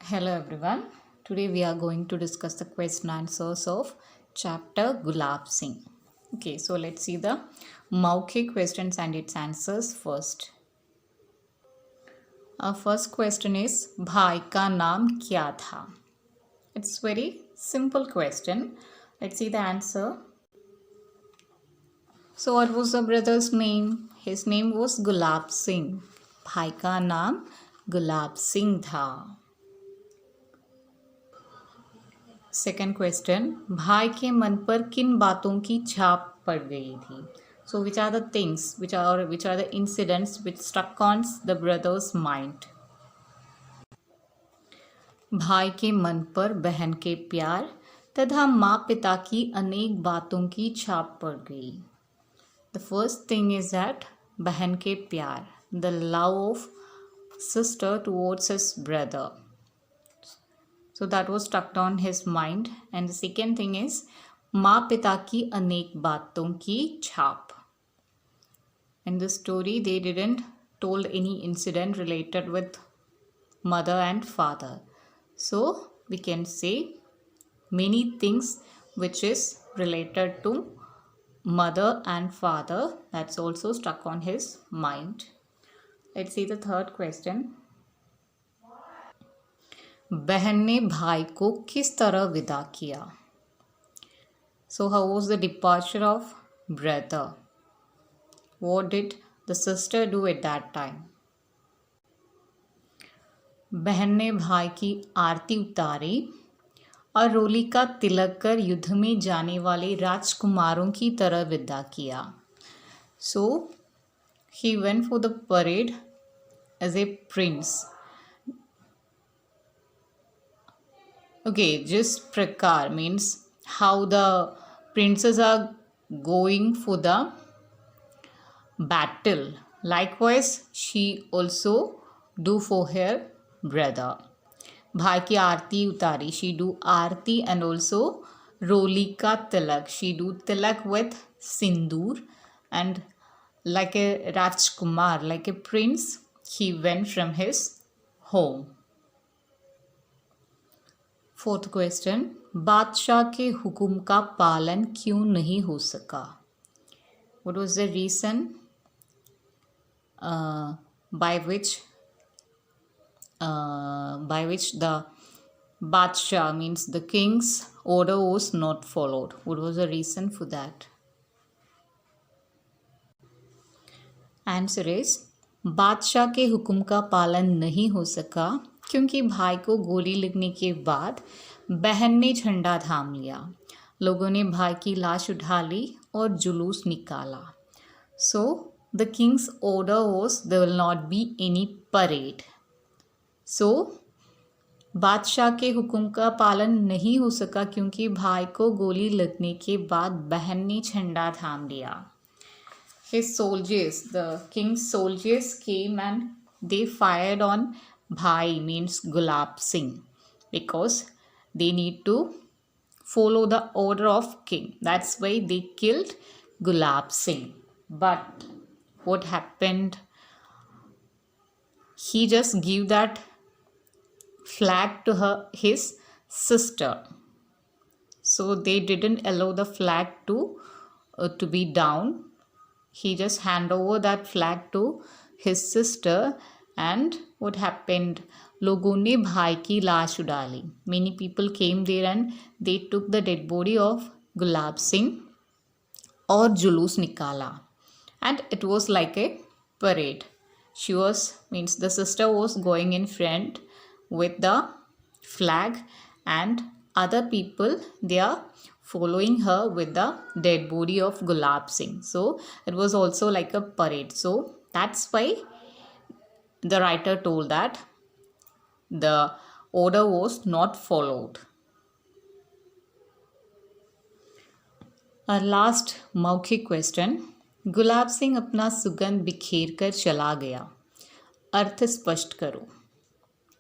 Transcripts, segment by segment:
Hello everyone. Today we are going to discuss the question answers of chapter Gulab Singh. Okay, so let's see the Maukik questions and its answers first. Our first question is भाई का नाम क्या था? It's very simple question. Let's see the answer. So what was the brother's name? His name was Gulab Singh. भाई का नाम गुलाब सिंह था. Second question भाई के मन पर किन बातों की छाप पड़ गई थी? So which are the things which are the incidents which struck on the brother's mind? भाई के मन पर बहन के प्यार तथा माँ पिता की अनेक बातों की छाप पड़ गई. The first thing is that बहन के प्यार, the love of sister towards his brother. So that was stuck on his mind. And the second thing is माँ पिता की अनेक बातों की छाप. In the story they didn't told any incident related with mother and father. So we can say many things which is related to mother and father, that's also stuck on his mind. Let's see the third question. बहन ने भाई को किस तरह विदा किया? So how was the departure of brother? What did the sister do at that time? बहन ने भाई की आरती उतारी और रोली का तिलक कर युद्ध में जाने वाले राजकुमारों की तरह विदा किया. So he went for the parade as a prince. Okay, just prakar means how the princes are going for the battle. Likewise, she also do for her brother. भाई की आरती उतारी, she do Aarti, and also रोली का तिलक, she do tilak with sindoor, and like a rajkumar, like a prince, he went from his home. Fourth question बादशाह के हुक्म का पालन क्यों नहीं हो सका? What was the reason by which the बादशाह means the king's order was not followed? What was the reason for that? Answer is बादशाह के हुक्म का पालन नहीं हो सका क्योंकि भाई को गोली लगने के बाद बहन ने झंडा थाम लिया. लोगों ने भाई की लाश उठा ली और जुलूस निकाला. So the king's order was there will not be any parade. So बादशाह के हुक्म का पालन नहीं हो सका क्योंकि भाई को गोली लगने के बाद बहन ने झंडा थाम लिया. His soldiers, the king's soldiers came and they fired on Bhai means Gulab Singh because they need to follow the order of king. That's why they killed Gulab Singh. But what happened? He just gave that flag to his sister. So they didn't allow the flag to be down. He just hand over that flag to his sister. And what happened? लोगों ने भाई की लाश उड़ा ली. Many people came there and they took the dead body of Gulab Singh और जुलूस निकाला. And it was like a parade. She was means the sister was going in front with the flag and other people they are following her with the dead body of Gulab Singh. So it was also like a parade. So that's why the writer told that the order was not followed. Our last मौखिक question. Gulab Singh अपना सुगंध बिखेर कर चला गया. अर्थ स्पष्ट करो.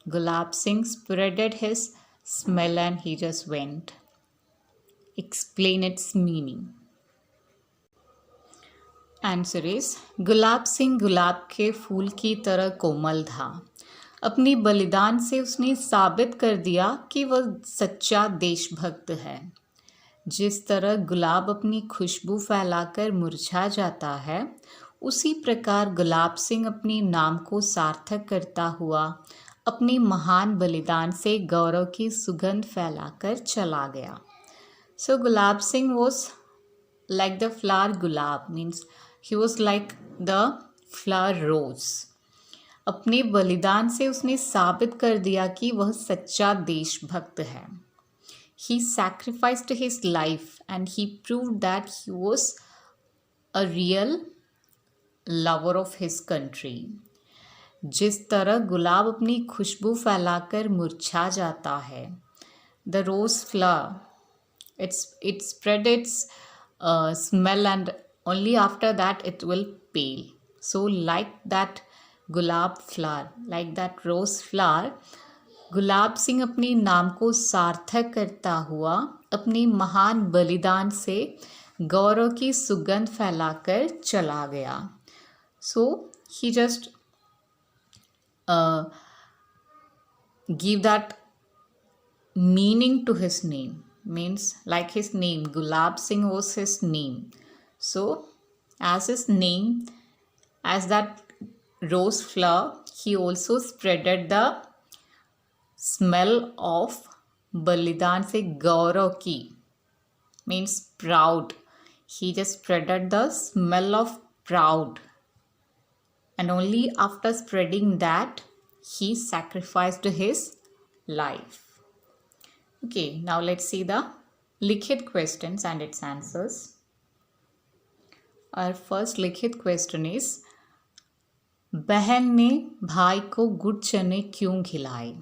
Gulab Singh spreaded his smell and he just went. Explain its meaning. Answer is Gulab Singh गुलाब के फूल की तरह कोमल था. अपनी बलिदान से उसने साबित कर दिया कि वह सच्चा देशभक्त है। जिस तरह गुलाब अपनी खुशबू फैलाकर मुरझा जाता है, उसी प्रकार गुलाब सिंह अपने नाम को सार्थक करता हुआ अपने महान बलिदान से गौरव की सुगंध फैलाकर चला गया। So Gulab Singh was like the flower gulab, means he was like the flower rose. अपने बलिदान से उसने साबित कर दिया कि वह सच्चा देशभक्त है। He sacrificed his life and he proved that he was a real lover of his country. जिस तरह गुलाब अपनी खुशबू फैलाकर मुरझा जाता है, the rose flower, it spread its smell and only after that it will pale. So like that gulab flower, like that rose flower, Gulab Singh अपने नाम को सार्थक करता हुआ अपने महान बलिदान से गौरव की सुगंध फैलाकर चला गया। So he just give that meaning to his name, means like his name, Gulab Singh was his name. So as his name, as that rose flower, he also spreaded the smell of बलिदान से गौरव की, means proud. He just spreaded the smell of proud, and only after spreading that he sacrificed his life. Okay, now let's see the लिखित questions and its answers. Our first लिखित question is, बहन ने भाई को गुड़ चने क्यों खिलाए?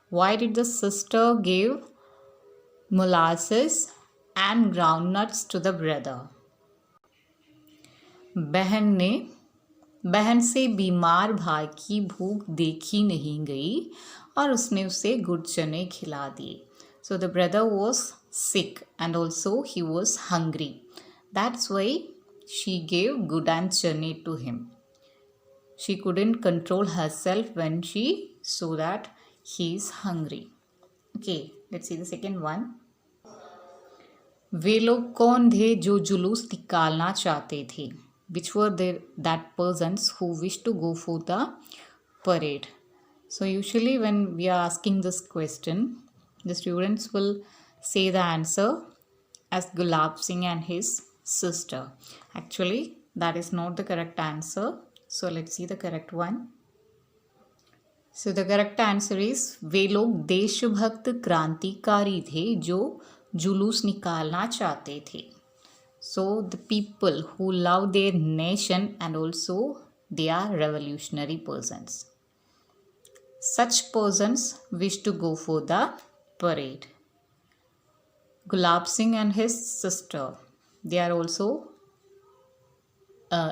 Why did the sister give molasses and groundnuts to the brother? बहन से बीमार भाई की भूख देखी नहीं गई और उसने उसे गुड़ चने खिला दिए. So the brother was sick and also he was hungry. That's why she gave good and chane to him. She couldn't control herself when she saw that he is hungry. Okay, let's see the second one. वे लोग कौन थे जो जुलूस निकालना चाहते थे? Which were that persons who wished to go for the parade? So usually when we are asking this question, the students will say the answer as Gulab Singh and his sister. Actually, that is not the correct answer. So let's see the correct one. So the correct answer is, वे लोग देशभक्त क्रांतिकारी थे जो जुलूस निकालना चाहते थे. So the people who love their nation and also they are revolutionary persons. Such persons wish to go for the parade. Gulab Singh and his sister, they are also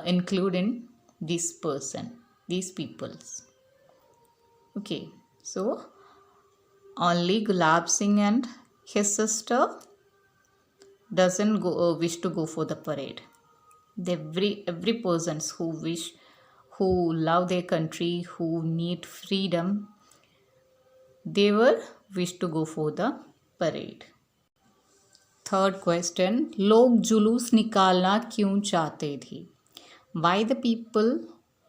included in this person, these peoples. Okay, so only Gulab Singh and his sister doesn't wish to go for the parade. Every persons who love their country, who need freedom, they were wish to go for the parade. Third question, लोग जुलूस निकालना क्यों चाहते थे? Why the people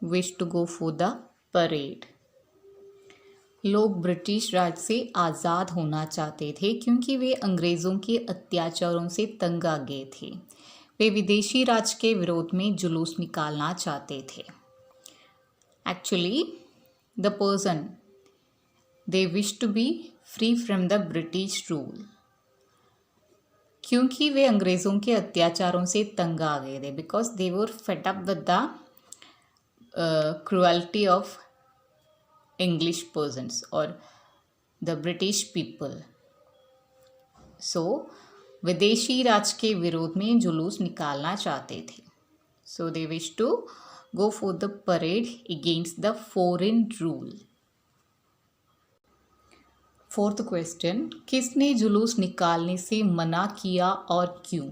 wish to go for the parade? लोग British राज से आज़ाद होना चाहते थे क्योंकि वे अंग्रेज़ों के अत्याचारों से तंग आ गए थे. वे विदेशी राज के विरोध में जुलूस निकालना चाहते थे. Actually, the person, they wish to be free from the British rule. क्योंकि वे अंग्रेज़ों के अत्याचारों से तंग आ गए थे. Because they were fed up with the cruelty of English persons or the British people. So विदेशी राज के विरोध में जुलूस निकालना चाहते थे. So they wish to go for the parade against the foreign rule. Fourth question, किसने जुलूस निकालने से मना किया और क्यों?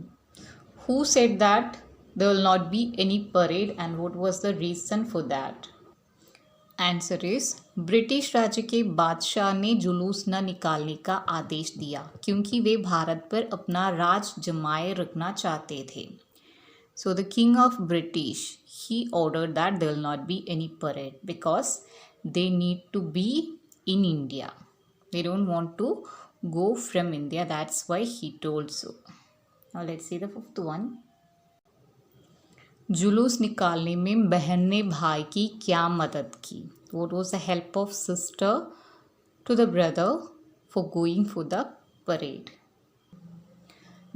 Who said that there will not be any parade and what was the reason for that? Answer is British राज्य के बादशाह ने जुलूस न निकालने का आदेश दिया क्योंकि वे भारत पर अपना राज जमाए रखना चाहते थे. So the king of British, he ordered that there will not be any parade because they need to be in India. They don't want to go from India. That's why he told so. Now let's see the fifth one. जुलूस निकालने में बहन ने भाई की क्या मदद की? What was the help of sister to the brother for going for the parade?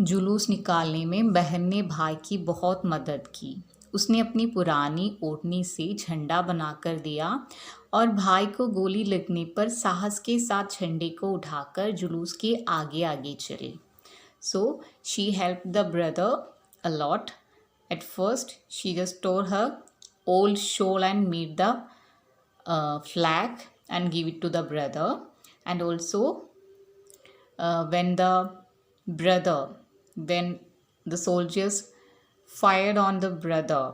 जुलूस निकालने में बहन ने भाई की बहुत मदद की. उसने अपनी पुरानी ओढ़नी से झंडा बनाकर दिया और भाई को गोली लगने पर साहस के साथ झंडे को उठाकर जुलूस के आगे आगे चले. So she helped the brother a lot. At first, she just tore her old shawl and made the flag and give it to the brother. And also, when the soldiers fired on the brother,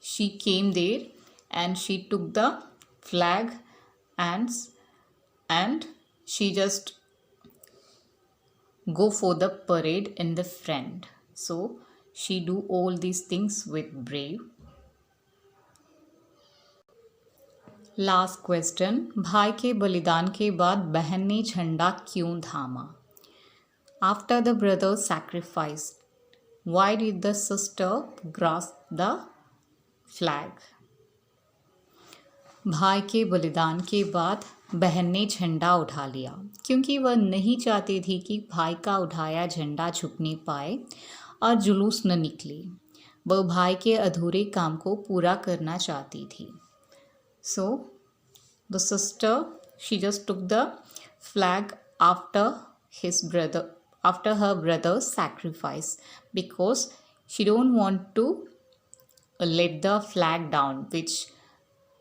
she came there and she took the flag and she just go for the parade in the front. So she do all these things with brave. Last question. भाई के बलिदान के बाद बहन ने झंडा क्यों थामा? After the brother sacrifice, why did the sister grasp the flag? भाई के बलिदान के बाद बहन ने झंडा उठा लिया क्योंकि वह नहीं चाहती थी कि भाई का उठाया झंडा झुकने पाए और जुलूस न निकले. वह भाई के अधूरे काम को पूरा करना चाहती थी. So the sister, she just took the flag after her brother's sacrifice because she don't want to let the flag down which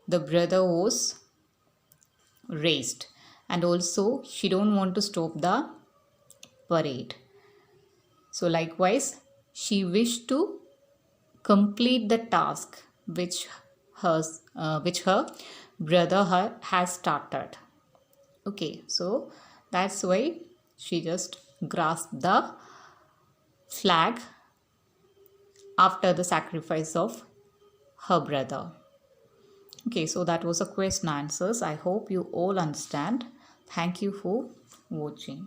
the brother was raised, and also she don't want to stop the parade. So likewise, she wished to complete the task which her brother has started. Okay, so that's why she just grasped the flag after the sacrifice of her brother. Okay, so that was a question answers. I hope you all understand. Thank you for watching.